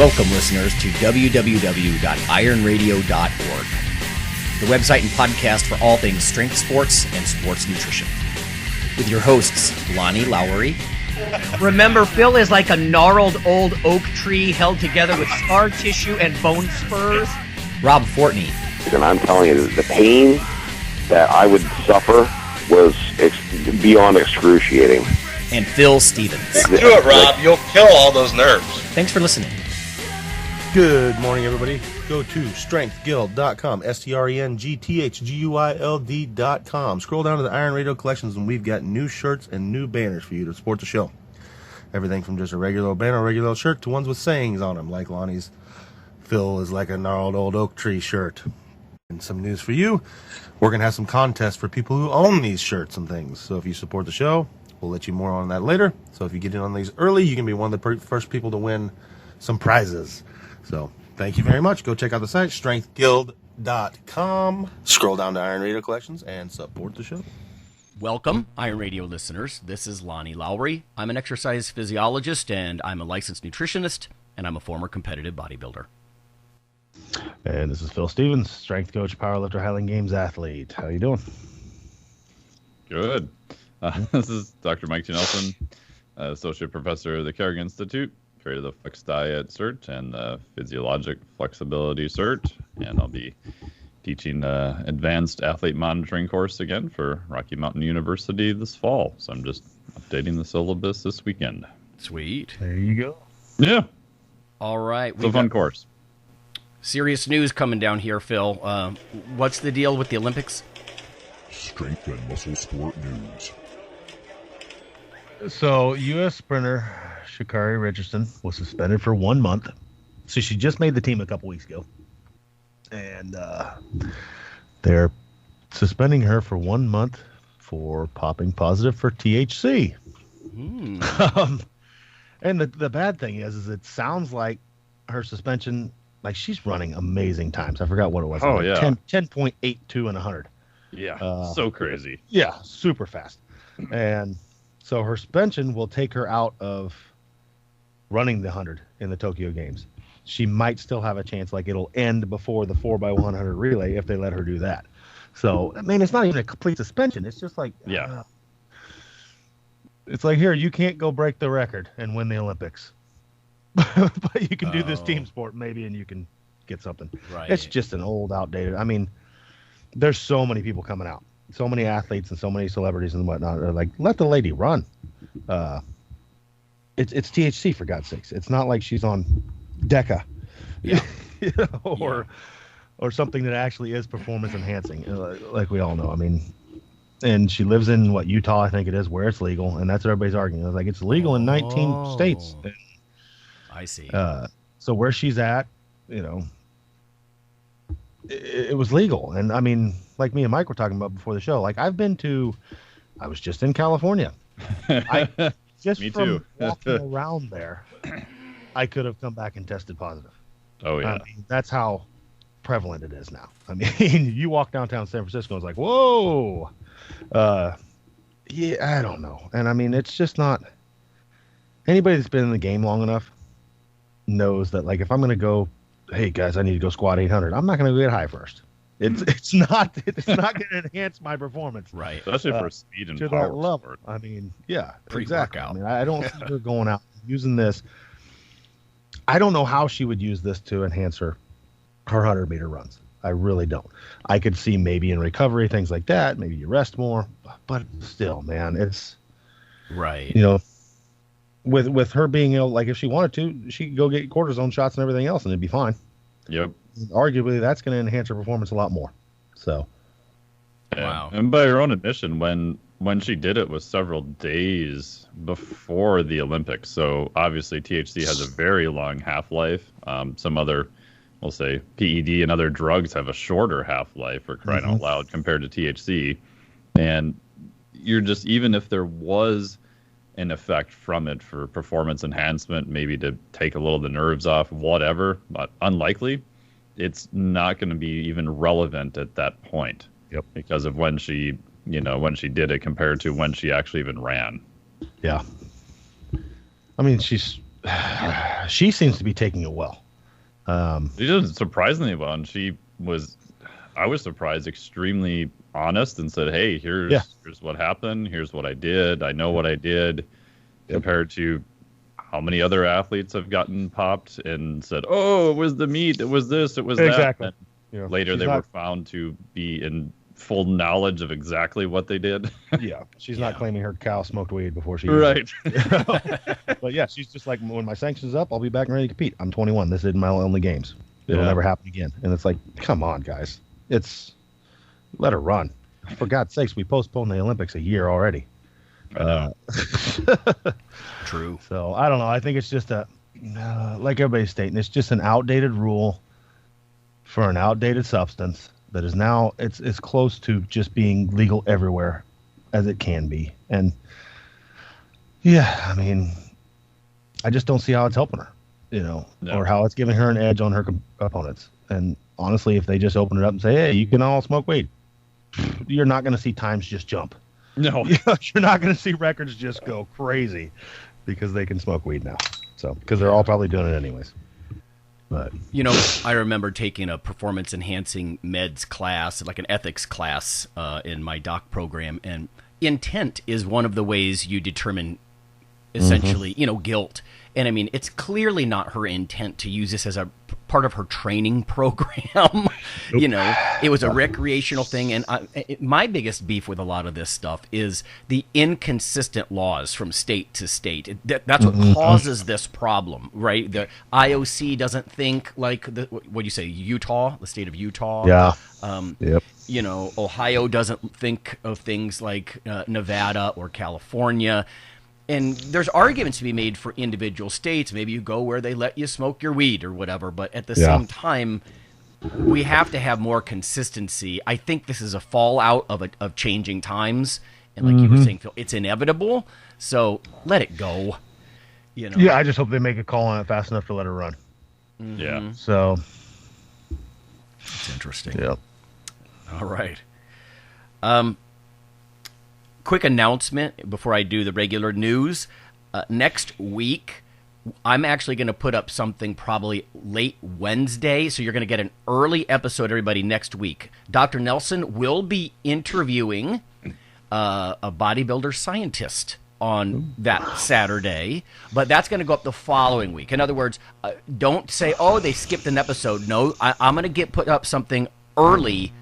Welcome, listeners, to www.ironradio.org, the website and podcast for all things strength sports and sports nutrition. With your hosts, Lonnie Lowry. Remember, Phil is like a gnarled old oak tree held together with scar tissue and bone spurs. Rob Fortney. And I'm telling you, the pain that I would suffer was beyond excruciating. And Phil Stevens. Do it, Rob. You'll kill all those nerves. Thanks for listening. Good morning, everybody. Go to strengthguild.com, strengthguild.com. Scroll down to the Iron Radio collections, and we've got new shirts and new banners for you to support the show. Everything from just a regular banner, regular shirt, to ones with sayings on them, like Lonnie's Phil is like a gnarled old oak tree shirt. And some news for you, we're going to have some contests for people who own these shirts and things. So if you support the show, we'll let you more on that later. So if you get in on these early, you can be one of the first people to win some prizes. So thank you very much. Go check out the site, strengthguild.com. Scroll down to Iron Radio Collections and support the show. Welcome, Iron Radio listeners. This is Lonnie Lowry. I'm an exercise physiologist, and I'm a licensed nutritionist, and I'm a former competitive bodybuilder. And this is Phil Stevens, strength coach, powerlifter, Highland Games athlete. How you doing? Good. This is Dr. Mike T. Nelson, associate professor of the Kerrigan Institute, created the Flex Diet Cert and the Physiologic Flexibility Cert, and I'll be teaching the Advanced Athlete Monitoring course again for Rocky Mountain University this fall. So I'm just updating the syllabus this weekend. Sweet. There you go. Yeah. All right. It's a fun course. Serious news coming down here, Phil. What's the deal with the Olympics? Strength and muscle sport news. So, U.S. sprinter Sha'Carri Richardson was suspended for 1 month. So she just made the team a couple weeks ago. And they're suspending her for 1 month for popping positive for THC. And the bad thing is it sounds like her suspension, like she's running amazing times. I forgot what it was. Oh, yeah. 10.82 and 100. Yeah, so crazy. Yeah, super fast. And so her suspension will take her out of running the 100 in the Tokyo Games. She might still have a chance, like it'll end before the 4x100 relay if they let her do that. So, I mean, it's not even a complete suspension. It's just like, it's like, here, you can't go break the record and win the Olympics. But you can do this team sport maybe, and you can get something. Right. It's just an old, outdated. I mean, there's so many people coming out, so many athletes and so many celebrities and whatnot. They're like, let the lady run. It's THC, for God's sakes. It's not like she's on Deca, or something that actually is performance enhancing, like we all know. I mean, and she lives in Utah, I think it is, where it's legal, and that's what everybody's arguing. It's like it's legal in 19 states. I see. So where she's at, it was legal. And I mean, like me and Mike were talking about before the show, like I was just in California. Me too. Walking around there, I could have come back and tested positive. Oh, yeah. I mean, that's how prevalent it is now. I mean, you walk downtown San Francisco, it's like, whoa. Yeah, I don't know. And I mean, it's just not, anybody that's been in the game long enough knows that, like, if I'm going to go, hey guys, I need to go squat 800, I'm not going to get high first. It's not going to enhance my performance. Right. Especially for speed and to power that level. sport. I mean, yeah, Pre-workout. exactly. I mean, I don't see her going out using this. I don't know how she would use this to enhance her 100-meter runs. I really don't. I could see maybe in recovery, things like that. Maybe you rest more, but still, man, it's right. With her being ill, like if she wanted to, she could go get cortisone shots and everything else, and it'd be fine. Yep. Arguably, that's going to enhance her performance a lot more. So, yeah. Wow. And by her own admission, when she did it was several days before the Olympics. So obviously THC has a very long half-life. Some other, we'll say, PED and other drugs have a shorter half-life, for crying out loud, compared to THC. And you're just, even if there was an effect from it for performance enhancement, maybe to take a little of the nerves off, whatever, but unlikely, it's not going to be even relevant at that point. Yep. Because of when she did it compared to when she actually even ran. Yeah. I mean, she seems to be taking it well. She did surprisingly well, and I was surprised, extremely honest, and said, "Hey, here's what happened. Here's what I did. I know what I did." Compared to how many other athletes have gotten popped and said, "Oh, it was the meat. It was this. It was exactly. that." Later, they were found to be in full knowledge of exactly what they did. Yeah, she's not claiming her cow smoked weed before she right. But yeah, she's just like, when my sanction's up, I'll be back and ready to compete. I'm 21. This isn't my only games. It'll never happen again. And it's like, come on, guys. Let her run. For God's sakes, we postponed the Olympics a year already. True. So I don't know. I think it's just like everybody's stating, it's just an outdated rule for an outdated substance that is now it's close to just being legal everywhere as it can be. And yeah, I mean, I just don't see how it's helping her, or how it's giving her an edge on her opponents. And honestly, if they just open it up and say, "Hey, you can all smoke weed," you're not going to see times just jump. No, you're not going to see records just go crazy because they can smoke weed now. So, because they're all probably doing it anyways. But I remember taking a performance enhancing meds class, like an ethics class, in my doc program, and intent is one of the ways you determine essentially, guilt. And I mean, it's clearly not her intent to use this as a part of her training program. It was a recreational thing. And my biggest beef with a lot of this stuff is the inconsistent laws from state to state. That's what causes this problem, right? The IOC doesn't think like what do you say, Utah, the state of Utah. Yeah. Ohio doesn't think of things like Nevada or California. And there's arguments to be made for individual states. Maybe you go where they let you smoke your weed or whatever. But at the same time, we have to have more consistency. I think this is a fallout of changing times. And like you were saying, Phil, it's inevitable. So let it go. Yeah, I just hope they make a call on it fast enough to let her run. Yeah. So. It's interesting. Yeah. All right. Quick announcement before I do the regular news. Next week, I'm actually going to put up something probably late Wednesday, so you're going to get an early episode, everybody, next week. Dr. Nelson will be interviewing a bodybuilder scientist on that Saturday, but that's going to go up the following week. In other words, don't say, "Oh, they skipped an episode." No, I'm going to put up something early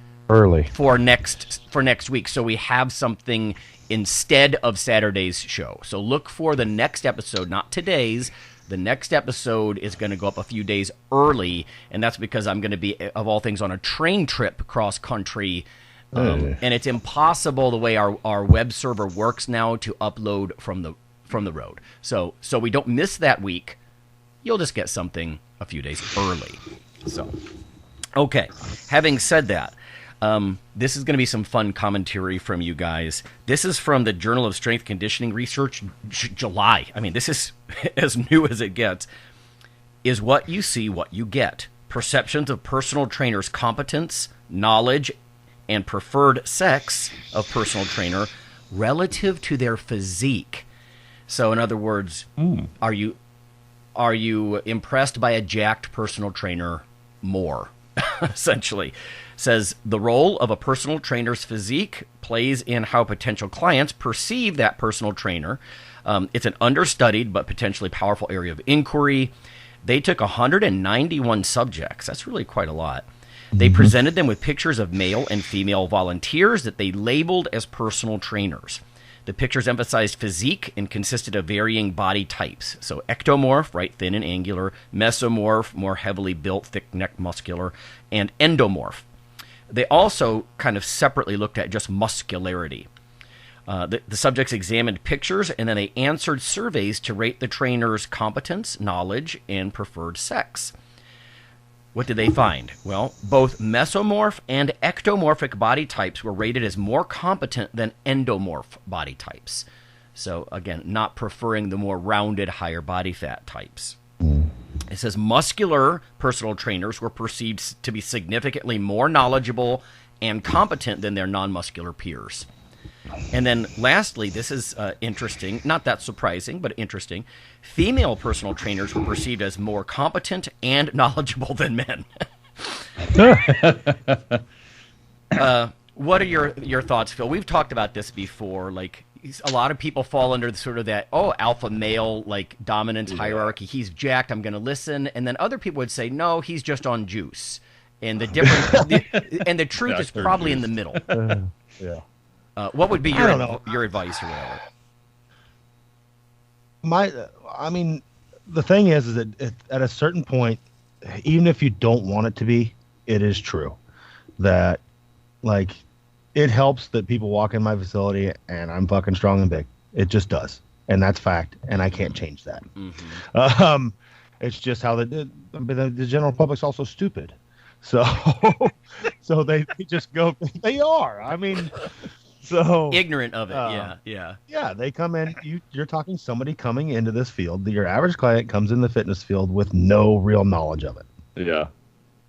for next week, so we have something instead of Saturday's show. So look for the next episode, not today's. The next episode is going to go up a few days early, and that's because I'm going to be, of all things, on a train trip cross country. And it's impossible the way our web server works now to upload from the road. So we don't miss that week. You'll just get something a few days early. So, okay. Having said that, this is going to be some fun commentary from you guys. This is from the Journal of Strength Conditioning Research, July. I mean, this is as new as it gets. Is what you see, what you get. Perceptions of personal trainers' competence, knowledge, and preferred sex of personal trainer relative to their physique. So, in other words, are you impressed by a jacked personal trainer more? Essentially. Says the role of a personal trainer's physique plays in how potential clients perceive that personal trainer. It's an understudied but potentially powerful area of inquiry. They took 191 subjects. That's really quite a lot. They presented them with pictures of male and female volunteers that they labeled as personal trainers. The pictures emphasized physique and consisted of varying body types. So ectomorph, right, thin and angular, mesomorph, more heavily built, thick neck, muscular, and endomorph. They also kind of separately looked at just muscularity. The subjects examined pictures, and then they answered surveys to rate the trainer's competence, knowledge, and preferred sex. What did they find? Well, both mesomorph and ectomorphic body types were rated as more competent than endomorph body types. So, again, not preferring the more rounded, higher body fat types. It says muscular personal trainers were perceived to be significantly more knowledgeable and competent than their non-muscular peers. And then lastly, this is interesting, not that surprising, but interesting. Female personal trainers were perceived as more competent and knowledgeable than men. What are your thoughts, Phil? We've talked about this before. Like, a lot of people fall under sort of that, alpha male, like, dominance hierarchy. He's jacked, I'm going to listen. And then other people would say, no, he's just on juice. And the difference, and the truth is probably in the middle. Yeah. What would be your advice or whatever? I mean, the thing is that at a certain point, even if you don't want it to be, it is true that, like, it helps that people walk in my facility and I'm fucking strong and big. It just does. And that's fact. And I can't change that. Mm-hmm. It's just how the general public's also stupid. So, so they just go, they are. I mean, so ignorant of it. Yeah. They come in. You're talking somebody coming into this field. Your average client comes in the fitness field with no real knowledge of it. Yeah.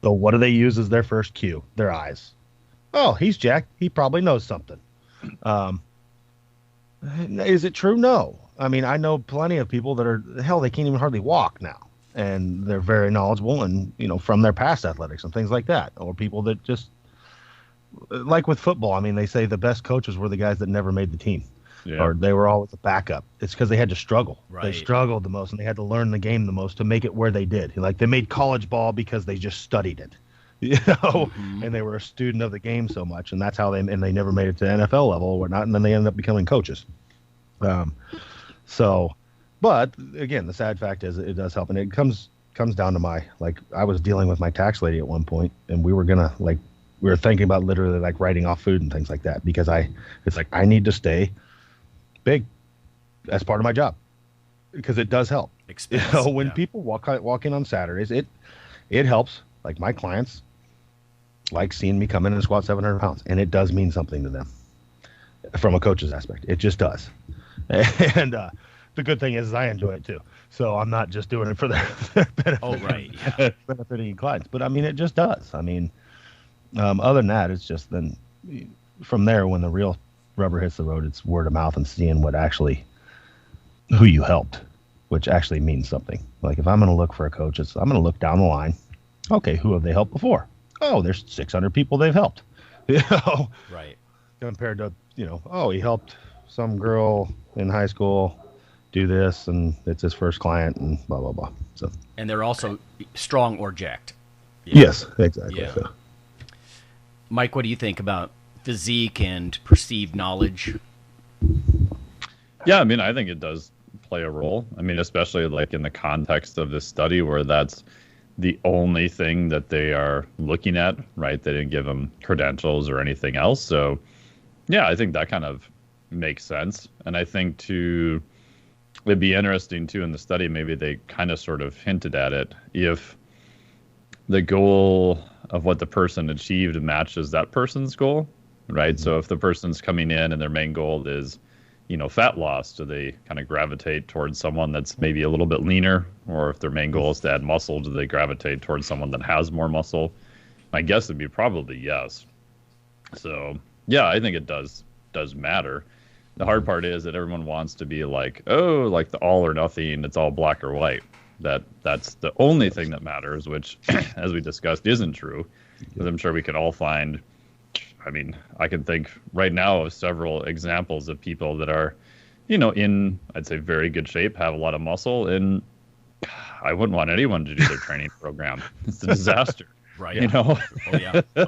So what do they use as their first cue? Their eyes. Oh, he's jacked. He probably knows something. Is it true? No. I mean, I know plenty of people that are, hell, they can't even hardly walk now. And they're very knowledgeable and, from their past athletics and things like that. Or people that just, like with football, I mean, they say the best coaches were the guys that never made the team. Yeah. Or they were always a backup. It's because they had to struggle. Right. They struggled the most and they had to learn the game the most to make it where they did. Like, they made college ball because they just studied it. And they were a student of the game so much, and that's how they never made it to NFL level or not, and then they ended up becoming coaches. But again, the sad fact is it does help, and it comes down to I was dealing with my tax lady at one point, and we were thinking about literally like writing off food and things like that because I need to stay big as part of my job because it does help. When people walk in on Saturdays, it helps. Like, my clients like seeing me come in and squat 700 pounds, and it does mean something to them from a coach's aspect. It just does. And the good thing is I enjoy it too. So I'm not just doing it for their benefit. Oh, right. Yeah. Benefiting clients. But I mean, it just does. I mean, other than that, it's just then from there, when the real rubber hits the road, it's word of mouth and seeing who you helped, which actually means something. Like, if I'm going to look for a coach, I'm going to look down the line. Okay, who have they helped before? Oh, there's 600 people they've helped. Right. Compared to, he helped some girl in high school do this, and it's his first client, and blah, blah, blah. So. And they're also strong or jacked. Yes, exactly. Yeah. So. Mike, what do you think about physique and perceived knowledge? Yeah, I mean, I think it does play a role. I mean, especially like in the context of this study where that's the only thing that they are looking at, right? They didn't give them credentials or anything else. So, yeah, I think that kind of makes sense. And I think it'd be interesting too in the study, maybe they kind of sort of hinted at it, if the goal of what the person achieved matches that person's goal, right? Mm-hmm. So if the person's coming in and their main goal is, fat loss, do they kind of gravitate towards someone that's maybe a little bit leaner? Or if their main goal is to add muscle, do they gravitate towards someone that has more muscle? My guess would be probably yes. So, yeah, I think it does matter. The hard part is that everyone wants to be like, like the all or nothing, it's all black or white. That's the only thing that matters, which, as we discussed, isn't true. Because I'm sure we could all find, I mean, I can think right now of several examples of people that are, in, I'd say, very good shape, have a lot of muscle, and I wouldn't want anyone to do their training program. It's a disaster. Right. Oh,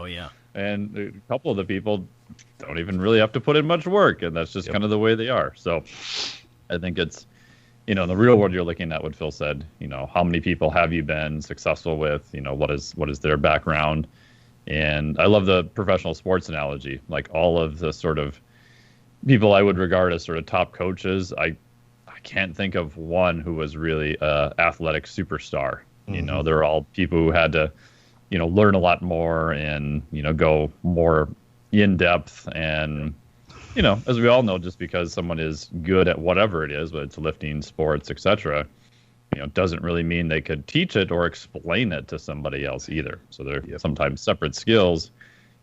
yeah. And a couple of the people don't even really have to put in much work, and that's just kind of the way they are. So I think it's, in the real world, you're looking at what Phil said, how many people have you been successful with, what is their background? And I love the professional sports analogy, like all of the sort of people I would regard as sort of top coaches. I can't think of one who was really an athletic superstar. Mm-hmm. They're all people who had to, learn a lot more and, go more in depth. And, as we all know, just because someone is good at whatever it is, whether it's lifting, sports, etc., doesn't really mean they could teach it or explain it to somebody else either. So they're sometimes separate skills.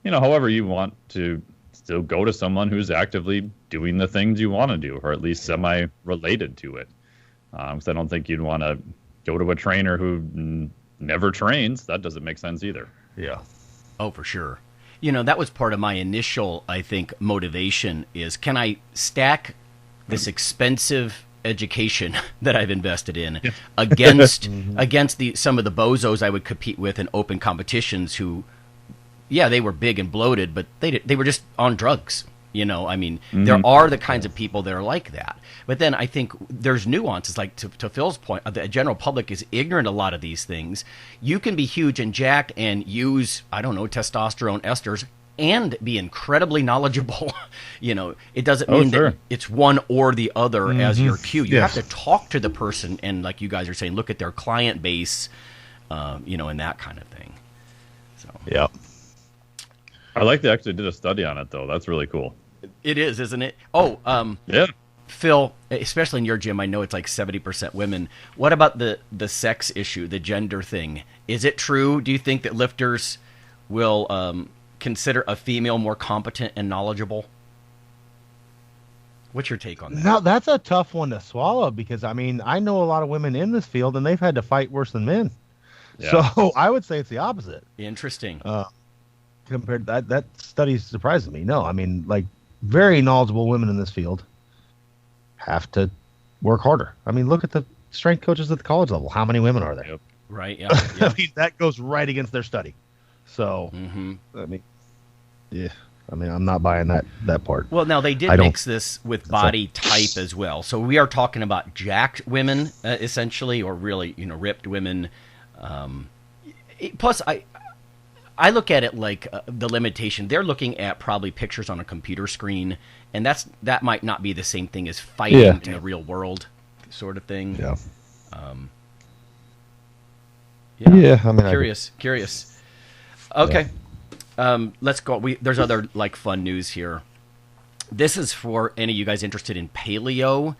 However you want to still go to someone who's actively doing the things you want to do, or at least semi-related to it. Because I don't think you'd want to go to a trainer who never trains. That doesn't make sense either. Yeah. Oh, for sure. That was part of my initial, I think, motivation is, can I stack this expensive education that I've invested in against some of the bozos I would compete with in open competitions who, they were big and bloated, but they were just on drugs. There are the kinds of people that are like that. But then I think there's nuances, like to Phil's point, the general public is ignorant of a lot of these things. You can be huge and jacked and use, testosterone esters and be incredibly knowledgeable. It doesn't mean that it's one or the other as your cue. You have to talk to the person and, like you guys are saying, look at their client base, and that kind of thing. So. Yep. I like they actually did a study on it, though. That's really cool. It is, isn't it? Oh, yeah. Phil, especially in your gym, I know it's like 70% women. What about the sex issue, the gender thing? Is it true? Do you think that lifters will consider a female more competent and knowledgeable? What's your take on that? Now, that's a tough one to swallow because, I know a lot of women in this field, and they've had to fight worse than men. Yeah. So I would say it's the opposite. Interesting. Compared to that study surprises me. No, very knowledgeable women in this field have to work harder. Look at the strength coaches at the college level. How many women are there? Yep. Right. Yeah. That goes right against their study. So, I'm not buying that part. Well, now they did mix this with body type as well. So we are talking about jacked women, essentially, or really, ripped women. Plus, I look at it like the limitation. They're looking at probably pictures on a computer screen, and that might not be the same thing as fighting in the real world, sort of thing. Yeah. Curious. Okay, let's go. There's other fun news here. This is for any of you guys interested in paleo.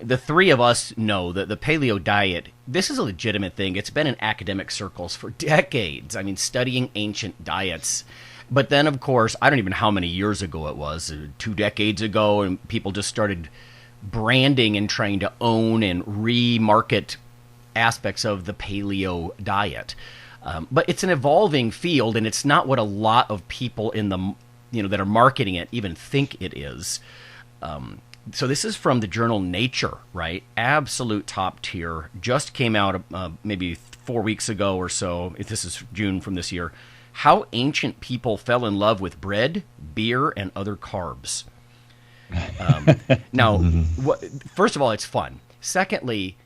The three of us know that the paleo diet, this is a legitimate thing. It's been in academic circles for decades. Studying ancient diets. But then, of course, I don't even know how many years ago it was, 2 decades ago, and people just started branding and trying to own and remarket aspects of the paleo diet. But it's an evolving field, and it's not what a lot of people in the, that are marketing it even think it is. So this is from the journal Nature, right? Absolute top tier. Just came out maybe 4 weeks ago or so. If this is June from this year. How ancient people fell in love with bread, beer, and other carbs. Now, first of all, it's fun. Secondly,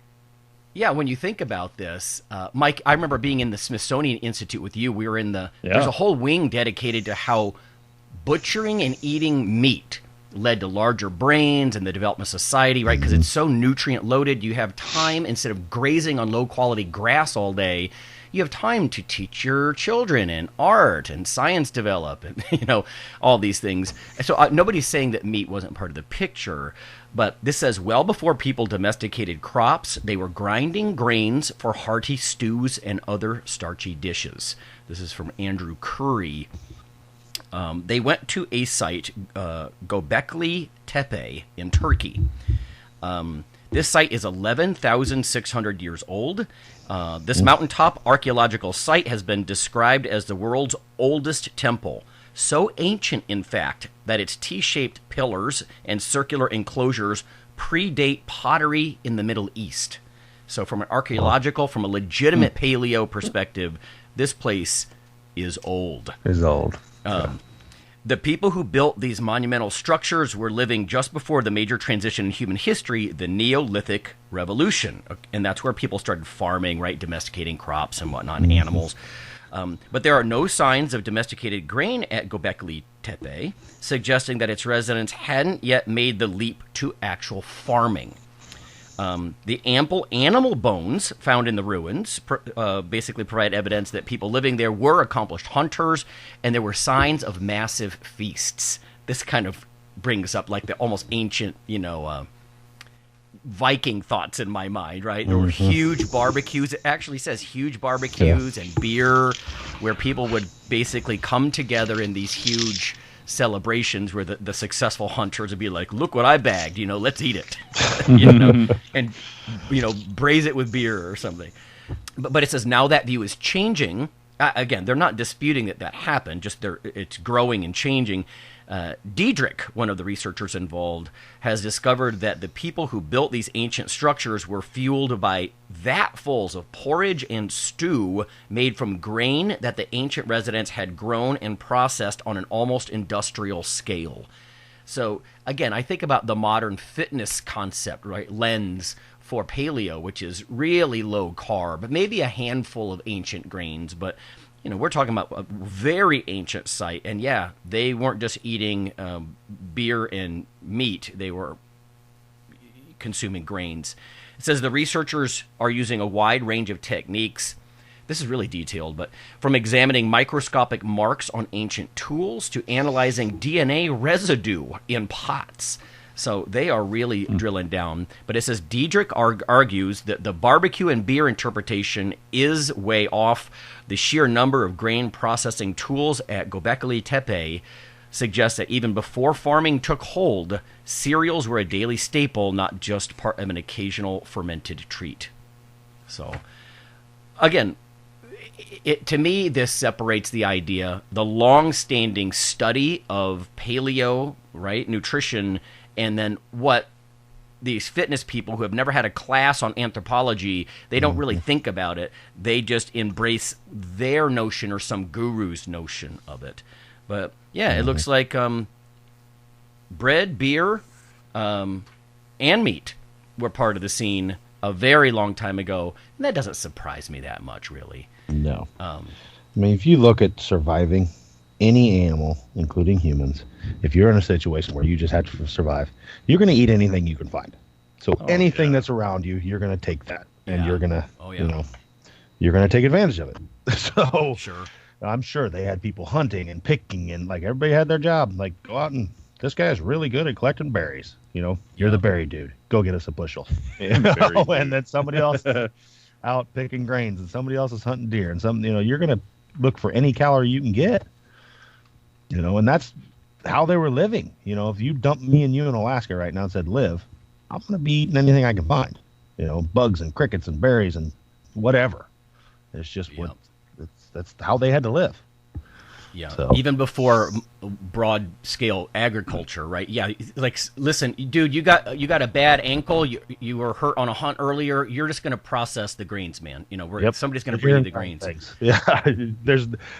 when you think about this, Mike, I remember being in the Smithsonian Institute with you. We were in there's a whole wing dedicated to how butchering and eating meat led to larger brains and the development of society, right? Because it's so nutrient loaded. You have time, instead of grazing on low quality grass all day, you have time to teach your children and art and science develop and, all these things. So nobody's saying that meat wasn't part of the picture, but this says, well before people domesticated crops, they were grinding grains for hearty stews and other starchy dishes. This is from Andrew Curry. They went to a site, Göbekli Tepe in Turkey. This site is 11,600 years old. This mountaintop archaeological site has been described as the world's oldest temple. So ancient, in fact, that its T-shaped pillars and circular enclosures predate pottery in the Middle East. So from an archaeological, from a legitimate paleo perspective, this place is old. The people who built these monumental structures were living just before the major transition in human history, the Neolithic Revolution. And that's where people started farming, right, domesticating crops and whatnot, and animals. But there are no signs of domesticated grain at Göbekli Tepe, suggesting that its residents hadn't yet made the leap to actual farming. The ample animal bones found in the ruins basically provide evidence that people living there were accomplished hunters, and there were signs of massive feasts. This kind of brings up the almost ancient, Viking thoughts in my mind, right? There were huge barbecues. It actually says huge barbecues and beer, where people would basically come together in these huge celebrations where the successful hunters would be like, look what I bagged, let's eat it, and, braise it with beer or something. But it says now that view is changing. Again, they're not disputing that happened, just it's growing and changing. Diedrich, one of the researchers involved, has discovered that the people who built these ancient structures were fueled by vatfuls of porridge and stew made from grain that the ancient residents had grown and processed on an almost industrial scale. So, again, I think about the modern fitness concept, right? Lens for paleo, which is really low carb, maybe a handful of ancient grains, but we're talking about a very ancient site, and yeah, they weren't just eating beer and meat; they were consuming grains. It says the researchers are using a wide range of techniques. This is really detailed, but from examining microscopic marks on ancient tools to analyzing DNA residue in pots. So they are really drilling down. But it says Diedrich argues that the barbecue and beer interpretation is way off. The sheer number of grain processing tools at Göbekli Tepe suggests that even before farming took hold, cereals were a daily staple, not just part of an occasional fermented treat. So, again, to me, this separates the long-standing study of paleo, right, nutrition, and then what these fitness people who have never had a class on anthropology, they don't really think about it. They just embrace their notion or some guru's notion of it. But, yeah, it looks like bread, beer, and meat were part of the scene a very long time ago. And that doesn't surprise me that much, really. No. I mean, if you look at surviving any animal, including humans, if you're in a situation where you just have to survive, you're going to eat anything you can find. So anything that's around you, you're going to take that, and you're going to, you're going to take advantage of it. So sure. I'm sure they had people hunting and picking, and like everybody had their job. Like, go out and this guy's really good at collecting berries. You're the berry dude. Go get us a bushel. And then somebody else out picking grains, and somebody else is hunting deer, and you're going to look for any calorie you can get. And that's how they were living. If you dumped me and you in Alaska right now and said, live, I'm going to be eating anything I can find. Bugs and crickets and berries and whatever. It's just that's how they had to live. Yeah. So. Even before broad scale agriculture, right? Yeah. Like, listen, dude, you got a bad ankle. You were hurt on a hunt earlier. You're just going to process the grains, man. Somebody's going to bring you the grains. Things. Yeah.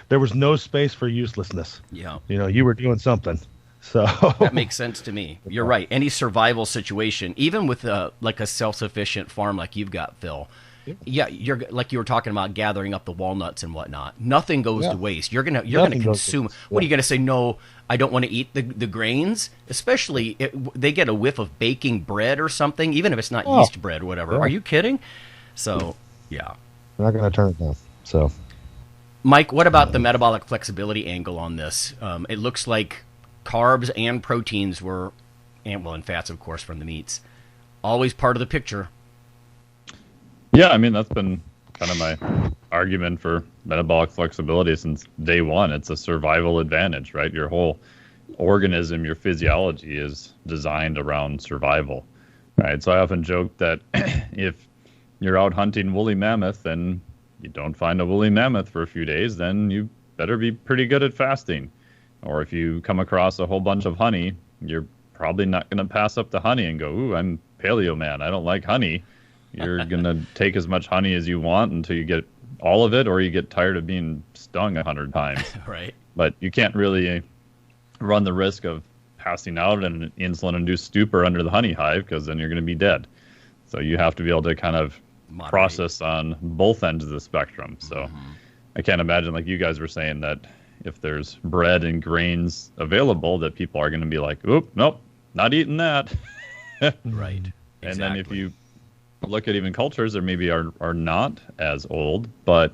There was no space for uselessness. Yeah. You were doing something. So that makes sense to me. You're right. Any survival situation, even with like a self-sufficient farm like you've got, Phil. Yeah, you're like you were talking about gathering up the walnuts and whatnot. Nothing goes to waste. You're gonna consume. What are you gonna say? No, I don't want to eat the grains. Especially they get a whiff of baking bread or something, even if it's not yeast bread or whatever. Yeah. Are you kidding? So yeah, we're not gonna turn it down. So, Mike, what about the metabolic flexibility angle on this? It looks like carbs and proteins were, and fats, of course, from the meats, always part of the picture. Yeah, I mean, that's been kind of my argument for metabolic flexibility since day one. It's a survival advantage, right? Your whole organism, your physiology is designed around survival, right? So I often joke that if you're out hunting woolly mammoth and you don't find a woolly mammoth for a few days, then you better be pretty good at fasting. Or if you come across a whole bunch of honey, you're probably not going to pass up the honey and go, ooh, I'm paleo man, I don't like honey. You're going to take as much honey as you want until you get all of it, or you get tired of being stung 100 times. Right. But you can't really run the risk of passing out in an insulin-induced stupor under the honey hive, because then you're going to be dead. So you have to be able to kind of process on both ends of the spectrum. So I can't imagine, like you guys were saying, that if there's bread and grains available, that people are going to be like, oop, nope, not eating that. Right. And then if you look at even cultures that maybe are not as old, but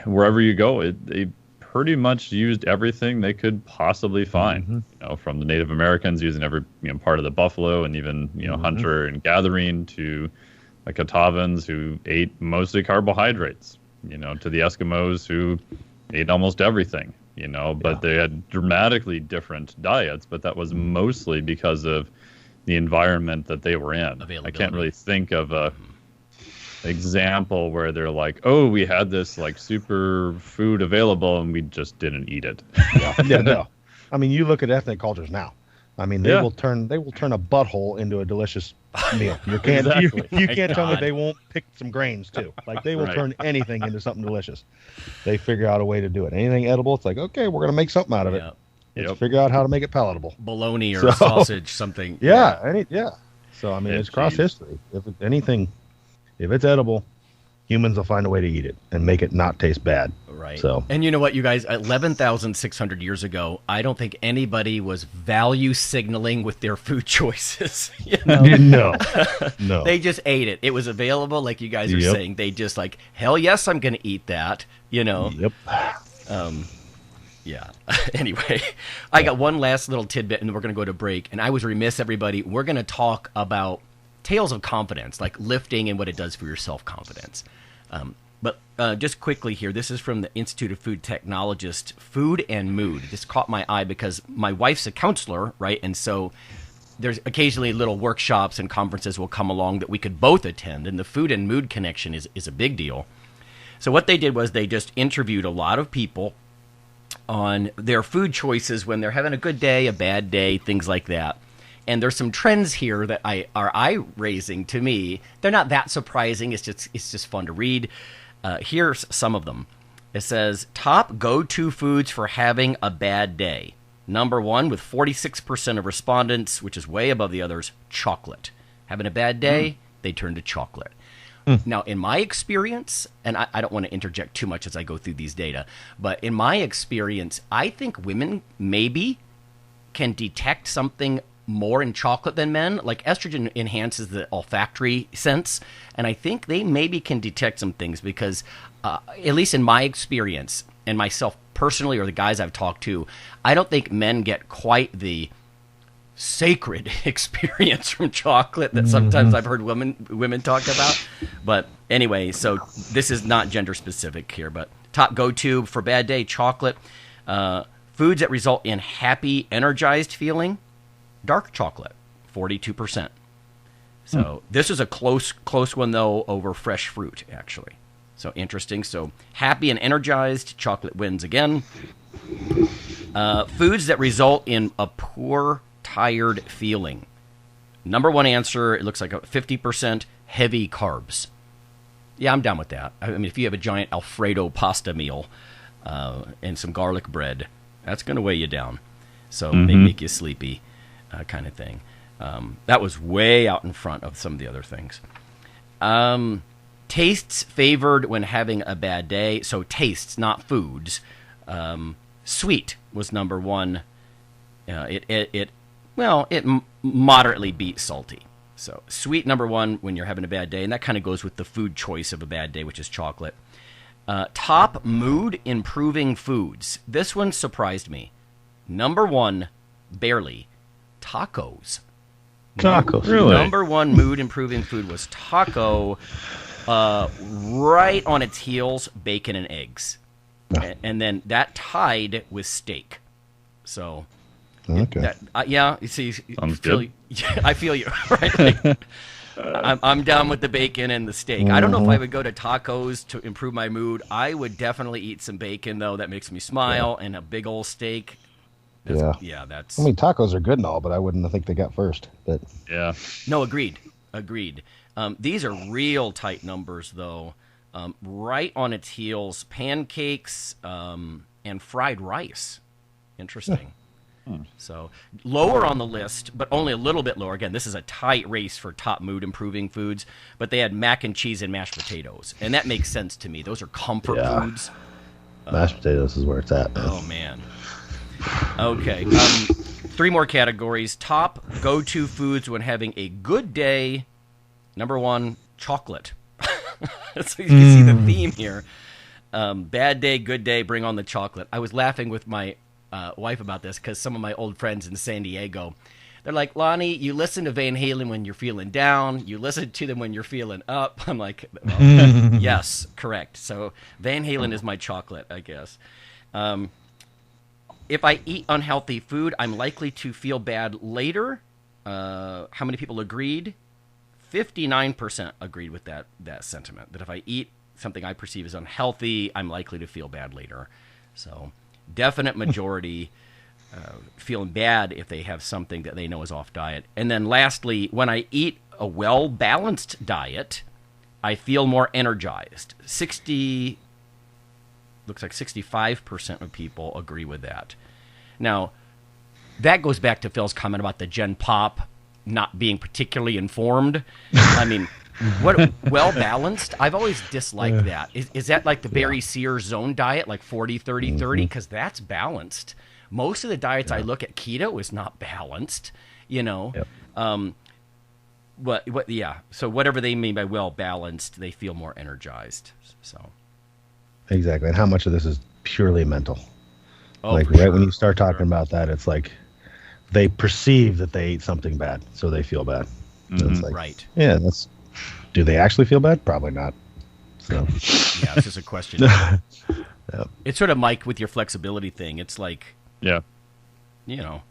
wherever you go, they pretty much used everything they could possibly find. From the Native Americans using every part of the buffalo, and even hunter and gathering, to the Catawbans who ate mostly carbohydrates, to the Eskimos who ate almost everything. but they had dramatically different diets, but that was mostly because of the environment that they were in. I can't really think of a example where they're like, oh, we had this like super food available and we just didn't eat it. No. I mean, you look at ethnic cultures now. I mean, they will turn a butthole into a delicious meal. You can't you can't tell me they won't pick some grains too. Like they will turn anything into something delicious. They figure out a way to do it. Anything edible, it's like, okay, we're gonna make something out of it. Let's figure out how to make it palatable. Bologna or sausage, something. So I mean, it's cross history. If it's edible, humans will find a way to eat it and make it not taste bad. Right. So, and you know what, you guys, 11,600 years ago, I don't think anybody was value signaling with their food choices. No. They just ate it. It was available, like you guys are saying. They just like, hell yes, I'm going to eat that. Yep. Yeah. Anyway, I got one last little tidbit, and we're going to go to break. And I was remiss, everybody. We're going to talk about tales of confidence, like lifting and what it does for your self-confidence. But just quickly here, this is from the Institute of Food Technologist, Food and Mood. This caught my eye because my wife's a counselor, right? And so there's occasionally little workshops and conferences will come along that we could both attend, and the food and mood connection is a big deal. So what they did was they just interviewed a lot of people on their food choices when they're having a good day, a bad day, things like that. And there's some trends here that are eye-raising to me. They're not that surprising. It's just fun to read. Here's some of them. It says, top go-to foods for having a bad day. Number one, with 46% of respondents, which is way above the others, chocolate. Having a bad day, they turn to chocolate. Now, in my experience, and I don't want to interject too much as I go through these data, but in my experience, I think women maybe can detect something more in chocolate than men. Like estrogen enhances the olfactory sense, and I think they maybe can detect some things because, at least in my experience, and myself personally or the guys I've talked to, I don't think men get quite the sacred experience from chocolate that sometimes I've heard women talk about. But anyway, so this is not gender specific here, but top go-to for bad day, chocolate. Foods that result in happy, energized feeling, dark chocolate, 42%. So this is a close one, though, over fresh fruit, actually. So interesting. So happy and energized, chocolate wins again. Foods that result in a poor, tired feeling. Number one answer, it looks like 50%, heavy carbs. Yeah, I'm down with that. I mean, if you have a giant Alfredo pasta meal and some garlic bread, that's going to weigh you down. So make you sleepy. Kind of thing. That was way out in front of some of the other things. Tastes favored when having a bad day. So tastes, not foods. Sweet was number one. It moderately beat salty. So sweet number one when you're having a bad day, and that kind of goes with the food choice of a bad day, which is chocolate. Top mood improving foods. This one surprised me. Number one, barely. Tacos. Really? Number one mood improving food was taco. Right on its heels, bacon and eggs. And then that tied with steak. So, okay. You see, good. I feel you. Right? Like, I'm down with the bacon and the steak. I don't know if I would go to tacos to improve my mood. I would definitely eat some bacon, though. That makes me smile. And a big old steak. That's. I mean, tacos are good and all, but I wouldn't think they got first. But yeah. No, agreed. These are real tight numbers, though. Right on its heels, pancakes and fried rice. Interesting. So lower on the list, but only a little bit lower. Again, this is a tight race for top mood improving foods, but they had mac and cheese and mashed potatoes, and that makes sense to me. Those are comfort foods. Mashed potatoes is where it's at. Man. Oh man. Okay. 3 more categories. Top go-to foods when having a good day. Number 1, chocolate. So you can see the theme here. Bad day, good day, bring on the chocolate. I was laughing with my wife about this because some of my old friends in San Diego, they're like, Lonnie, you listen to Van Halen when you're feeling down. You listen to them when you're feeling up. I'm like, well, yes, correct. So Van Halen is my chocolate, I guess. if I eat unhealthy food, I'm likely to feel bad later. How many people agreed? 59% agreed with that sentiment, that if I eat something I perceive as unhealthy, I'm likely to feel bad later. So definite majority feeling bad if they have something that they know is off diet. And then lastly, when I eat a well-balanced diet, I feel more energized. Looks like 65% of people agree with that. Now, that goes back to Phil's comment about the Gen Pop not being particularly informed. I mean, what well-balanced? I've always disliked that. Is that like the Barry Sears zone diet, like 40, 30, 30? Because that's balanced. Most of the diets I look at, keto is not balanced, you know. Yep. So whatever they mean by well-balanced, they feel more energized. So Exactly. And how much of this is purely mental? Oh, like right when you start talking about that, it's like they perceive that they ate something bad, so they feel bad. So it's like, right. Yeah, do they actually feel bad? Probably not. So yeah, it's just a question. Yep. It's sort of Mike with your flexibility thing. It's like, Yeah. you know,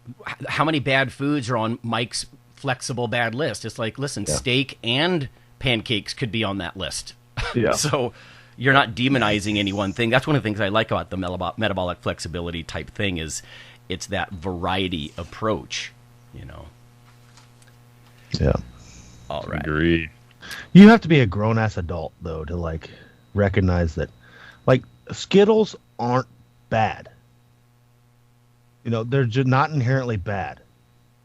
how many bad foods are on Mike's flexible bad list? It's like, listen, steak and pancakes could be on that list. Yeah. So you're not demonizing any one thing. That's one of the things I like about the metabolic flexibility type thing is it's that variety approach, you know. Yeah. All right. Agree. You have to be a grown-ass adult, though, to, like, recognize that, like, Skittles aren't bad. You know, they're just not inherently bad.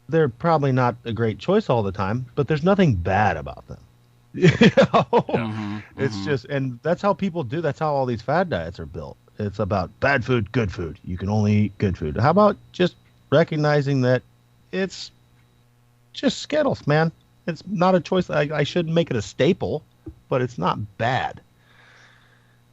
They're probably not a great choice all the time, but there's nothing bad about them. You know? It's just, and that's how people do. That's how all these fad diets are built. It's about bad food, good food. You can only eat good food. How about just recognizing that it's just Skittles, man? It's not a choice. I shouldn't make it a staple, but it's not bad.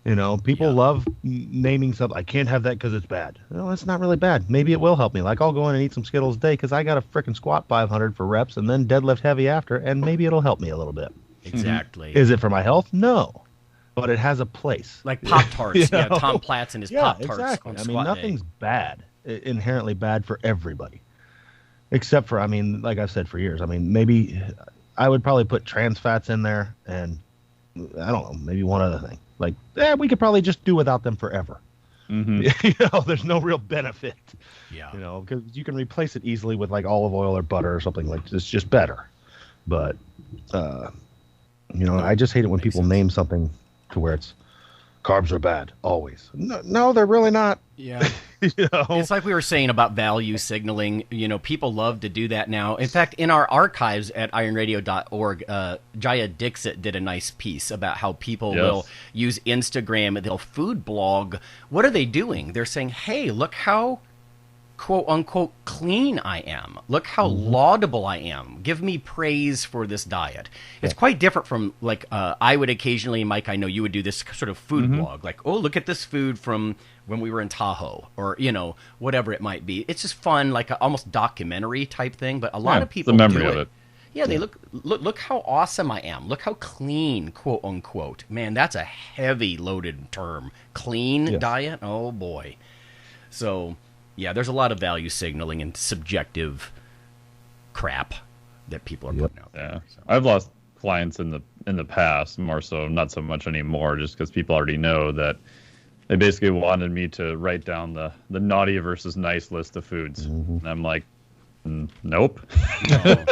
You know, people love naming something. I can't have that because it's bad. Well, it's not really bad. Maybe it will help me. Like, I'll go in and eat some Skittles a day because I got to frickin' squat 500 for reps and then deadlift heavy after, and maybe it'll help me a little bit. Exactly. Is it for my health? No. But it has a place. Like Pop-Tarts. You Yeah, know? Tom Platz and his Pop-Tarts. Exactly. On I mean, squat nothing's day. bad, inherently bad for everybody. Except for, I mean, like I've said for years, I mean, maybe I would probably put trans fats in there and, I don't know, maybe one other thing. Like, we could probably just do without them forever. You know, there's no real benefit. Yeah. You know, because you can replace it easily with like olive oil or butter or something like it's just better. But, you know, I just hate it when people name something to where it's carbs are bad always. No, they're really not. Yeah. You know? It's like we were saying about value signaling. You know, people love to do that now. In fact, in our archives at ironradio.org, Jaya Dixit did a nice piece about how people will use Instagram. They'll food blog. What are they doing? They're saying, hey, look how quote unquote clean I am. Look how laudable I am. Give me praise for this diet. It's quite different from like I would occasionally, Mike, I know you would do this sort of food blog. Like, oh, look at this food from when we were in Tahoe or, you know, whatever it might be. It's just fun, like a almost documentary type thing. But a lot of people the memory do of it. Yeah, they look how awesome I am. Look how clean, quote unquote. Man, that's a heavy loaded term. Clean diet? Oh boy. So yeah, there's a lot of value signaling and subjective crap that people are putting out there. Yeah, So. I've lost clients in the past, more so, not so much anymore, just because people already know that they basically wanted me to write down the naughty versus nice list of foods, and I'm like, nope. No.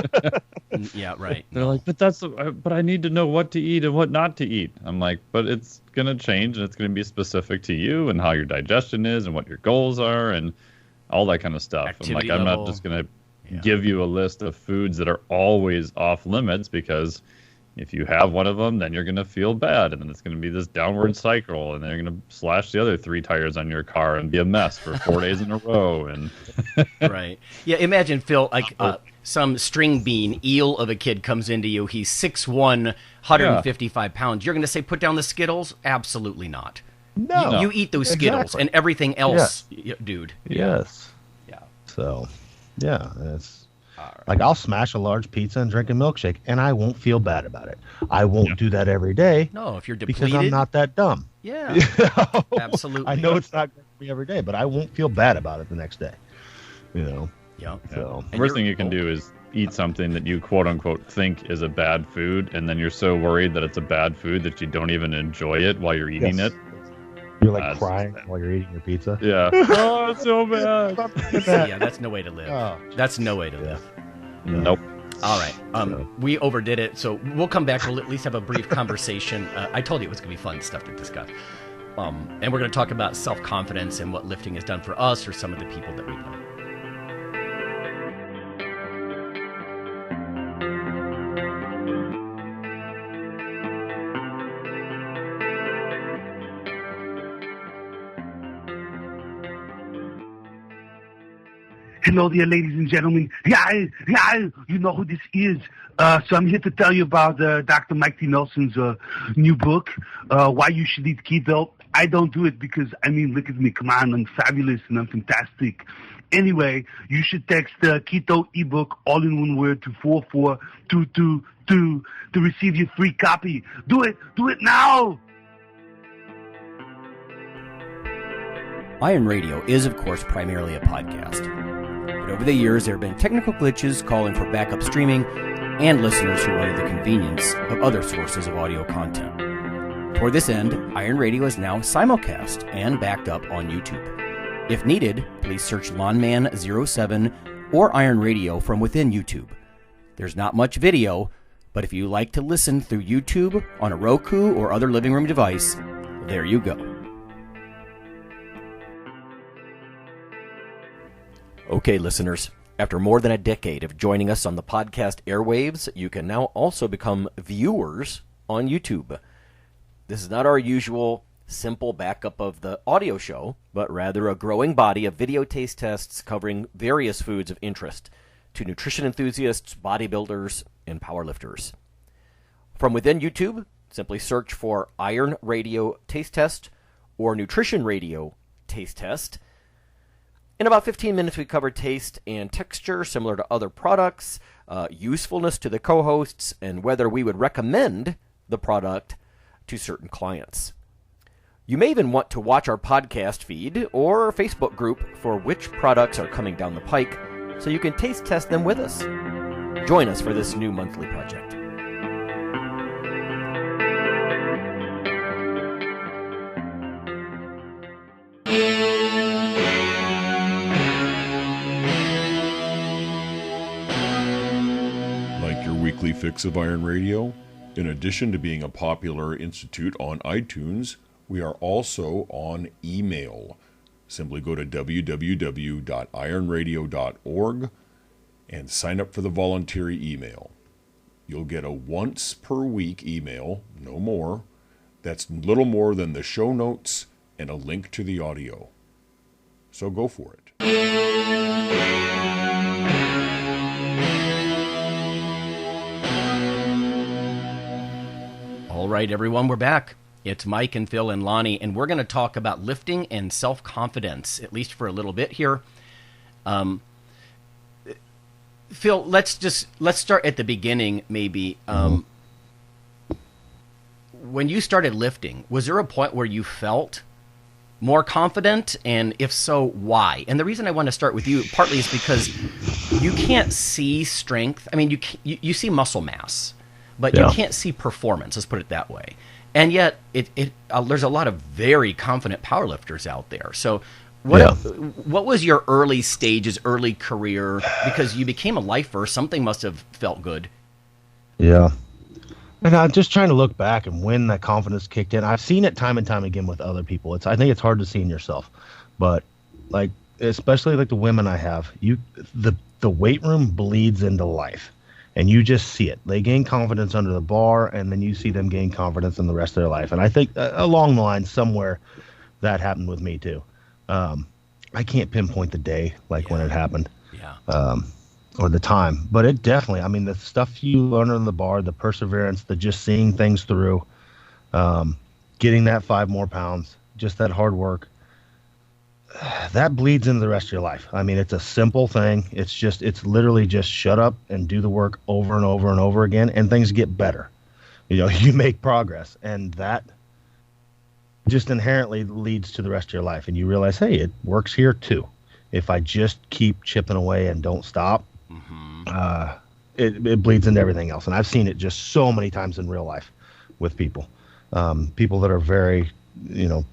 Yeah, right. They're like, but I need to know what to eat and what not to eat. I'm like, but it's gonna change and it's gonna be specific to you and how your digestion is and what your goals are and all that kind of stuff. Activity I'm level. not just gonna give you a list of foods that are always off limits, because if you have one of them, then you're gonna feel bad, and then it's gonna be this downward cycle, and then you're gonna slash the other 3 tires on your car and be a mess for 4 days in a row. And Right. Yeah, imagine, Phil, like some string bean eel of a kid comes into you. He's 6'1", 155 pounds. You're going to say, put down the Skittles? Absolutely not. No. You eat those Skittles and everything else, dude. Yes. Yeah. So, yeah, it's like I'll smash a large pizza and drink a milkshake, and I won't feel bad about it. I won't do that every day. No, if you're depleted. Because I'm not that dumb. Yeah. You know? Absolutely. I know it's not going to me every day, but I won't feel bad about it the next day. Yeah. So the worst thing you can do is eat something that you quote unquote think is a bad food, and then you're so worried that it's a bad food that you don't even enjoy it while you're eating it. You're like crying while you're eating your pizza. Yeah. Oh, it's so bad. Yeah, that's no way to live. That's no way to live. Nope. All right. We overdid it, so we'll come back. We'll at least have a brief conversation. I told you it was going to be fun stuff to discuss. And we're going to talk about self-confidence and what lifting has done for us or some of the people that we know. Hello there, ladies and gentlemen. Yeah, you know who this is. So I'm here to tell you about Dr. Mike T. Nelson's new book, Why You Should Eat Keto. I don't do it because, look at me. Come on, I'm fabulous and I'm fantastic. Anyway, you should text the Keto ebook, all in one word, to 44222 to receive your free copy. Do it now! Iron Radio is, of course, primarily a podcast. But over the years, there have been technical glitches calling for backup streaming and listeners who wanted the convenience of other sources of audio content. For this end, Iron Radio is now simulcast and backed up on YouTube. If needed, please search Lawnman07 or Iron Radio from within YouTube. There's not much video, but if you like to listen through YouTube on a Roku or other living room device, there you go. Okay, listeners, after more than a decade of joining us on the podcast airwaves, you can now also become viewers on YouTube. This is not our usual simple backup of the audio show, but rather a growing body of video taste tests covering various foods of interest to nutrition enthusiasts, bodybuilders, and powerlifters. From within YouTube, simply search for Iron Radio Taste Test or Nutrition Radio Taste Test. In about 15 minutes, we cover taste and texture similar to other products, usefulness to the co-hosts, and whether we would recommend the product to certain clients. You may even want to watch our podcast feed or Facebook group for which products are coming down the pike so you can taste test them with us. Join us for this new monthly project. Weekly fix of Iron Radio. In addition to being a popular institute on iTunes, we are also on email. Simply go to www.ironradio.org and sign up for the voluntary email. You'll get a once per week email, no more. That's little more than the show notes and a link to the audio. So go for it. All right, everyone, we're back. It's Mike and Phil and Lonnie, and we're going to talk about lifting and self-confidence, at least for a little bit here. Phil, let's start at the beginning, maybe. When you started lifting, was there a point where you felt more confident? And if so, why? And the reason I want to start with you partly is because you can't see strength. I mean, you see muscle mass, but you can't see performance. Let's put it that way. And yet, there's a lot of very confident powerlifters out there. So, what was your early stages, early career? Because you became a lifer, something must have felt good. Yeah. And I'm just trying to look back and when that confidence kicked in. I've seen it time and time again with other people. I think it's hard to see in yourself, but like especially like the women I have, the weight room bleeds into life. And you just see it. They gain confidence under the bar, and then you see them gain confidence in the rest of their life. And I think along the line somewhere that happened with me too. I can't pinpoint the day when it happened, or the time, but it definitely. I mean, the stuff you learn under the bar, the perseverance, the just seeing things through, getting that 5 more pounds, just that hard work. That bleeds into the rest of your life. I mean, it's a simple thing. It's literally just shut up and do the work over and over and over again, and things get better. You make progress, and that just inherently leads to the rest of your life. And you realize, hey, it works here too. If I just keep chipping away and don't stop, it bleeds into everything else. And I've seen it just so many times in real life with people. People that are very, they're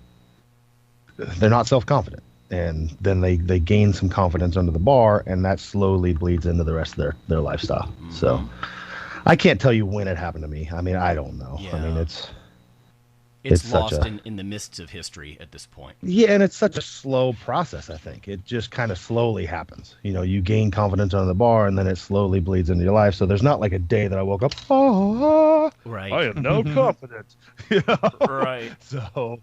not self-confident. And then they gain some confidence under the bar, and that slowly bleeds into the rest of their lifestyle. So I can't tell you when it happened to me. I mean, I don't know. Yeah. I mean, it's lost in the mists of history at this point. Yeah, and it's such a slow process, I think. It just kind of slowly happens. You gain confidence under the bar, and then it slowly bleeds into your life. So there's not like a day that I woke up, right. I have no confidence. Right. So,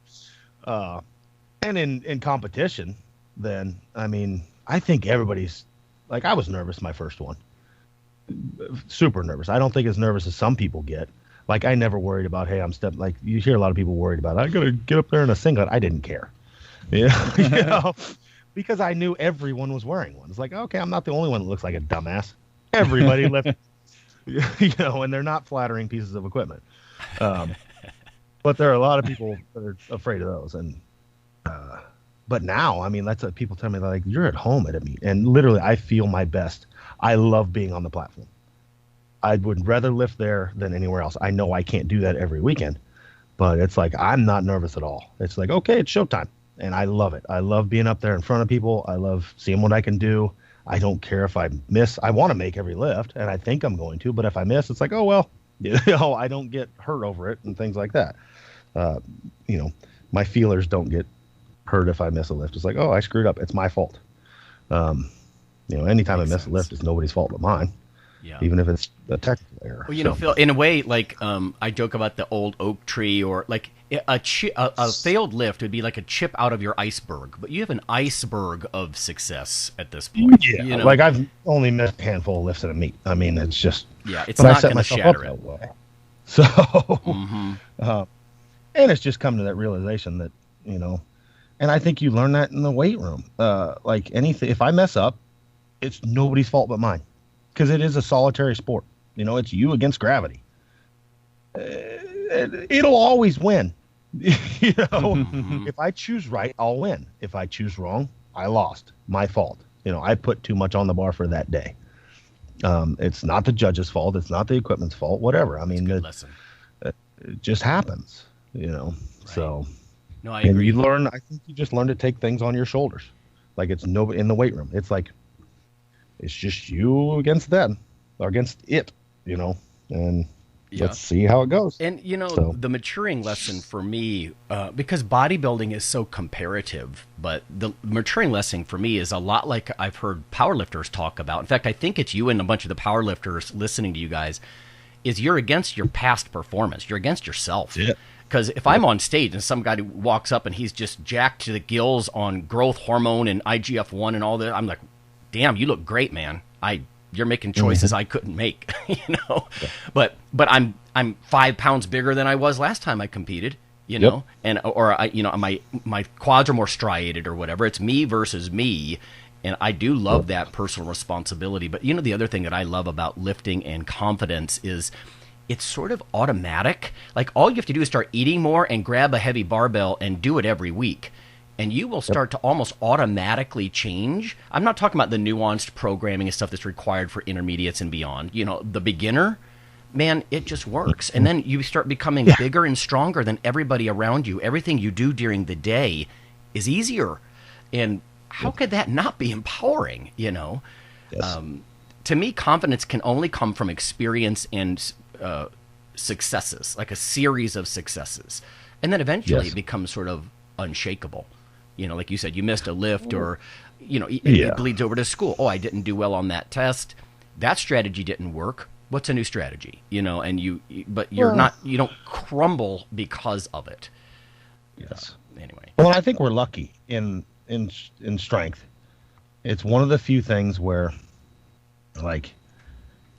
and in competition, then, I mean, I think everybody's, like, I was nervous my first one. Super nervous. I don't think as nervous as some people get. Like, I never worried about, hey, like, you hear a lot of people worried about, I got to get up there in a singlet. I didn't care. Because I knew everyone was wearing one. It's like, okay, I'm not the only one that looks like a dumbass. Everybody left, and they're not flattering pieces of equipment. But there are a lot of people that are afraid of those. And, but now, I mean, that's what people tell me. They're like, you're at home at a meet. And literally, I feel my best. I love being on the platform. I would rather lift there than anywhere else. I know I can't do that every weekend, but it's like, I'm not nervous at all. It's like, okay, it's showtime. And I love it. I love being up there in front of people. I love seeing what I can do. I don't care if I miss. I want to make every lift, and I think I'm going to, but if I miss, it's like, oh, well, I don't get hurt over it and things like that. My feelers don't get hurt if I miss a lift. It's like, oh, I screwed up. It's my fault. Anytime I miss a lift, it's nobody's fault but mine. Yeah. Even if it's a technical error. Well, Phil, in a way, like I joke about the old oak tree, or like a failed lift would be like a chip out of your iceberg, but you have an iceberg of success at this point. Yeah, like I've only missed a handful of lifts in a meet. I mean, it's just it's not going to shatter it. That way. So, and it's just come to that realization that and I think you learn that in the weight room. Like anything, if I mess up, it's nobody's fault but mine. Because it is a solitary sport. It's you against gravity. It'll always win. If I choose right, I'll win. If I choose wrong, I lost. My fault. I put too much on the bar for that day. It's not the judge's fault. It's not the equipment's fault. Whatever. I mean, it just happens. Right. So. No, I agree. And you learn. I think you just learn to take things on your shoulders. Like it's nobody in the weight room. It's like. It's just you against them, or against it, and let's see how it goes. And, the maturing lesson for me, because bodybuilding is so comparative, but the maturing lesson for me is a lot like I've heard powerlifters talk about. In fact, I think it's you and a bunch of the powerlifters listening to you guys, is you're against your past performance. You're against yourself. Yeah. Because if I'm on stage and some guy walks up and he's just jacked to the gills on growth hormone and IGF-1 and all that, I'm like, damn, you look great, man. You're making choices I couldn't make, But I'm 5 pounds bigger than I was last time I competed, and my quads are more striated or whatever. It's me versus me, and I do love that personal responsibility. But the other thing that I love about lifting and confidence is it's sort of automatic. Like all you have to do is start eating more and grab a heavy barbell and do it every week. And you will start to almost automatically change. I'm not talking about the nuanced programming and stuff that's required for intermediates and beyond. The beginner, man, it just works. And then you start becoming bigger and stronger than everybody around you. Everything you do during the day is easier. And how could that not be empowering, Yes. To me, confidence can only come from experience and successes, like a series of successes. And then eventually it becomes sort of unshakable. Like you said, you missed a lift or, it bleeds over to school. Oh, I didn't do well on that test. That strategy didn't work. What's a new strategy? And you don't crumble because of it. Yes. Anyway. Well, I think we're lucky in strength. It's one of the few things where, like,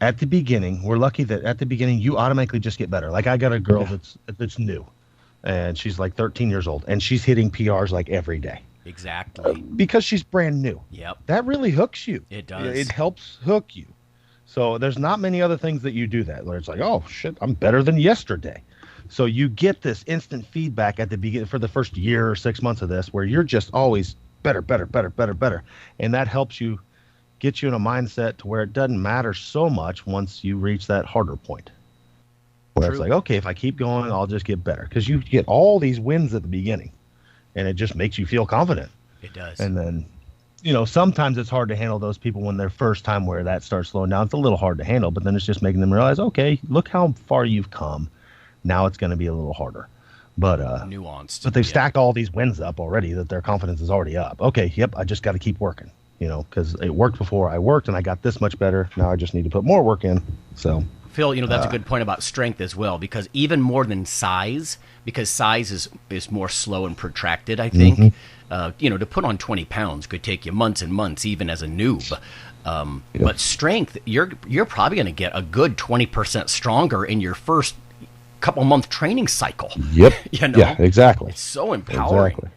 at the beginning, we're lucky that at the beginning you automatically just get better. Like I got a girl that's new. And she's like 13 years old, and she's hitting PRs like every day. Exactly. Because she's brand new. Yep. That really hooks you. It does. It helps hook you. So there's not many other things that you do that where it's like, oh shit, I'm better than yesterday. So you get this instant feedback at the beginning for the first year or 6 months of this, where you're just always better, better, better, better, better. And that helps you get you in a mindset to where it doesn't matter so much once you reach that harder point. Where it's like, okay, if I keep going, I'll just get better. Because you get all these wins at the beginning, and it just makes you feel confident. It does. And then, sometimes it's hard to handle those people when their first time where that starts slowing down. It's a little hard to handle, but then it's just making them realize, okay, look how far you've come. Now it's going to be a little harder. But nuanced. But they've stacked all these wins up already that their confidence is already up. Okay, yep, I just got to keep working, because it worked before I worked and I got this much better. Now I just need to put more work in. So Phil, that's a good point about strength as well, because even more than size, because size is more slow and protracted, I think. To put on 20 pounds could take you months and months, even as a noob. But strength, you're probably going to get a good 20% stronger in your first couple month training cycle. Yep. Yeah, exactly. It's so empowering. Exactly.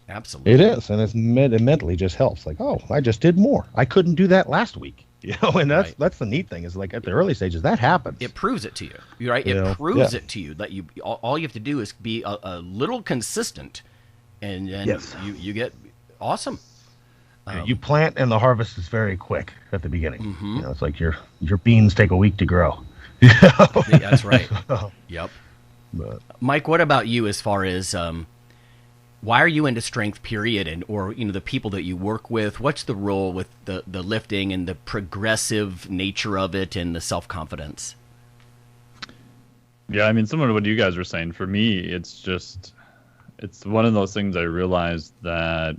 Absolutely. It is, and it mentally just helps. Like, oh, I just did more. I couldn't do that last week. And that's the neat thing is like at the early stages that happens. It proves it to you. You're right. It proves it to you that all you have to do is be a little consistent, and you get awesome. You plant and the harvest is very quick at the beginning. It's like your beans take a week to grow. That's right. Yep. But, Mike, what about you as far as why are you into strength, period, and or the people that you work with? What's the role with the lifting and the progressive nature of it and the self-confidence? Yeah, I mean, similar to what you guys were saying, for me, it's one of those things I realized that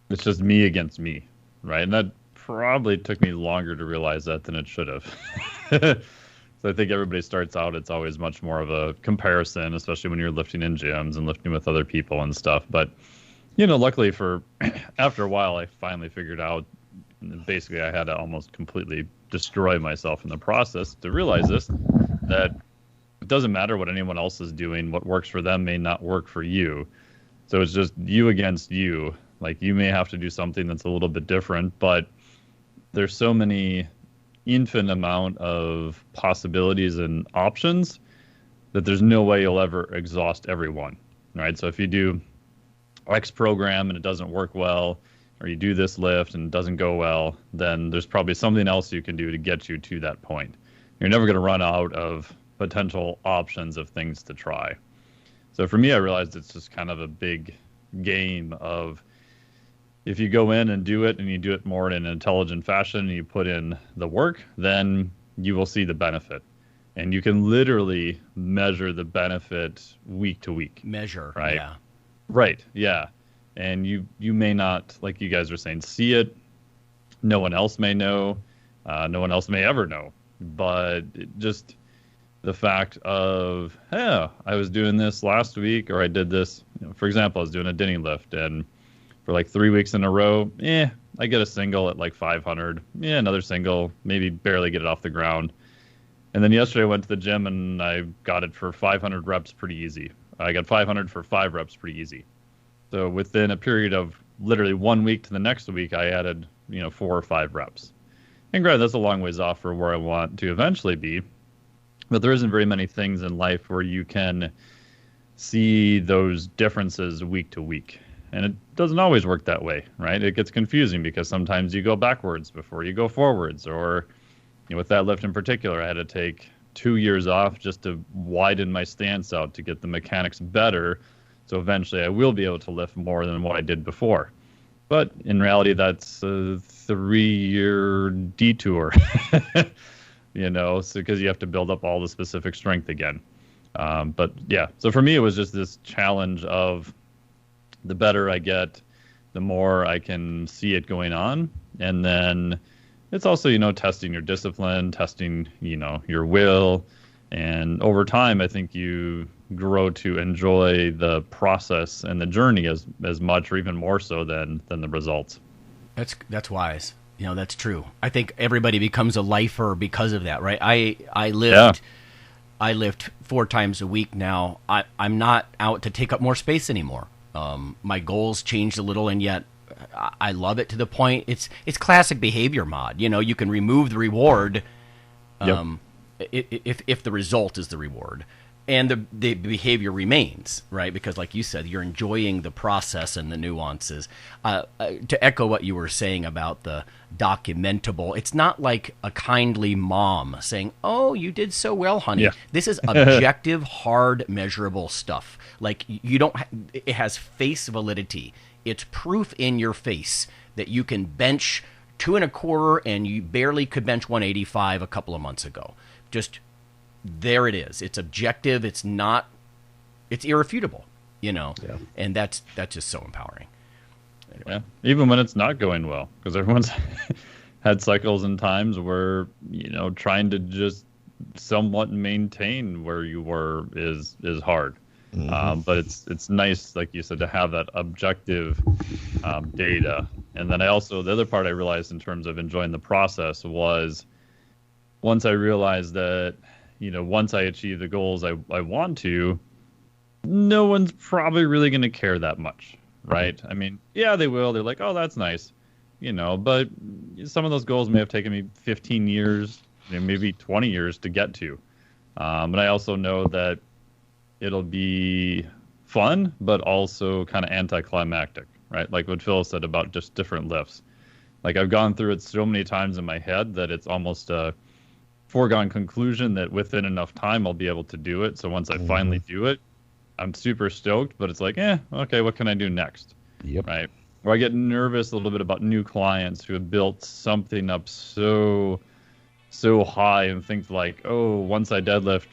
it's just me against me, right? And that probably took me longer to realize that than it should have. So I think everybody starts out, it's always much more of a comparison, especially when you're lifting in gyms and lifting with other people and stuff. But, luckily after a while, I finally figured out, basically I had to almost completely destroy myself in the process to realize this, that it doesn't matter what anyone else is doing. What works for them may not work for you. So it's just you against you. Like you may have to do something that's a little bit different, but there's so many infinite amount of possibilities and options that there's no way you'll ever exhaust every one, right? So if you do X program and it doesn't work well, or you do this lift and it doesn't go well, then there's probably something else you can do to get you to that point. You're never going to run out of potential options of things to try. So for me, I realized it's just kind of a big game of if you go in and do it and you do it more in an intelligent fashion and you put in the work, then you will see the benefit. And you can literally measure the benefit week to week. Measure, right? Yeah. Right, yeah. And you may not, like you guys were saying, see it. No one else may know. No one else may ever know. But just the fact of, I was doing this last week, or I did this. For example, I was doing a Denny lift, and for like 3 weeks in a row, I get a single at like 500. Another single, maybe barely get it off the ground. And then yesterday I went to the gym and I got it for 500 reps pretty easy. I got 500 for 5 reps pretty easy. So within a period of literally 1 week to the next week, I added, 4 or 5 reps. And granted, that's a long ways off for where I want to eventually be. But there isn't very many things in life where you can see those differences week to week. And it doesn't always work that way, right? It gets confusing because sometimes you go backwards before you go forwards. Or with that lift in particular, I had to take 2 years off just to widen my stance out to get the mechanics better. So eventually I will be able to lift more than what I did before. But in reality, that's a 3-year detour, so because you have to build up all the specific strength again. But yeah, so for me, it was just this challenge of the better I get, the more I can see it going on. And then it's also, testing your discipline, testing, your will. And over time, I think you grow to enjoy the process and the journey as much or even more so than the results. That's wise. That's true. I think everybody becomes a lifer because of that, right? I lift 4 times a week now. I'm not out to take up more space anymore. My goals changed a little, and yet I love it to the point. It's classic behavior mod. You can remove the reward if the result is the reward. And the behavior remains, right? Because like you said, you're enjoying the process and the nuances. To echo what you were saying about the documentable, it's not like a kindly mom saying, "Oh, you did so well, honey." Yeah. This is objective, hard, measurable stuff. Like you don't, it has face validity. It's proof in your face that you can bench 2.25 and you barely could bench 185 a couple of months ago. Just there it is. It's objective. It's not. It's irrefutable. Yeah. And that's just so empowering. Anyway. Yeah, even when it's not going well, because everyone's had cycles and times where trying to just somewhat maintain where you were is hard. But it's nice, like you said, to have that objective data. And then the other part I realized in terms of enjoying the process was once I realized that, once I achieve the goals I want to, no one's probably really going to care that much, right? I mean, yeah, they will. They're like, oh, that's nice, but some of those goals may have taken me 15 years, maybe 20 years to get to. And I also know that it'll be fun, but also kind of anticlimactic, right? Like what Phil said about just different lifts. Like I've gone through it so many times in my head that it's almost a foregone conclusion that within enough time I'll be able to do it. So once I finally do it, I'm super stoked, but it's like, okay, what can I do next? Yep. Right. Or I get nervous a little bit about new clients who have built something up so high and think like, oh, once I deadlift,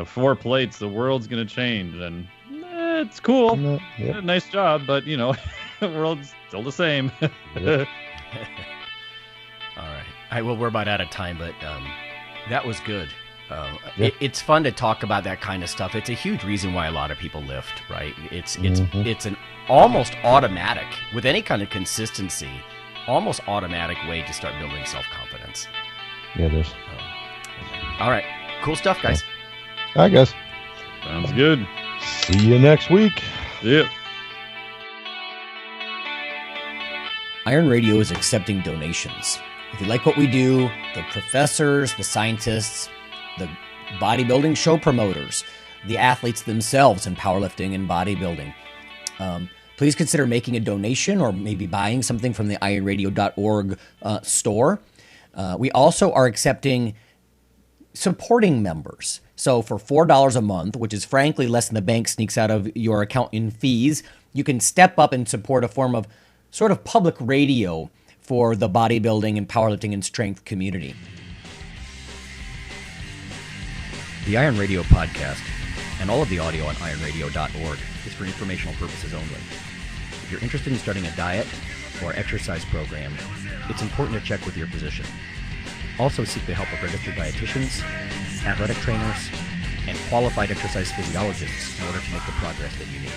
4 plates, the world's going to change. And it's cool. Yep. Nice job. But, the world's still the same. All right. Well, we're about out of time, but that was good. It's fun to talk about that kind of stuff. It's a huge reason why a lot of people lift, right? It's an almost automatic, with any kind of consistency, almost automatic way to start building self-confidence. Yeah, it is. All right. Cool stuff, guys. All right, guys. Sounds good. See you next week. Yep. Iron Radio is accepting donations. If you like what we do, the professors, the scientists, the bodybuilding show promoters, the athletes themselves in powerlifting and bodybuilding, please consider making a donation or maybe buying something from the ironradio.org store. We also are accepting supporting members. So for $4 a month, which is frankly less than the bank sneaks out of your account in fees, you can step up and support a form of sort of public radio for the bodybuilding and powerlifting and strength community. The Iron Radio podcast and all of the audio on ironradio.org is for informational purposes only. If you're interested in starting a diet or exercise program, it's important to check with your physician. Also seek the help of registered dietitians, athletic trainers, and qualified exercise physiologists in order to make the progress that you need.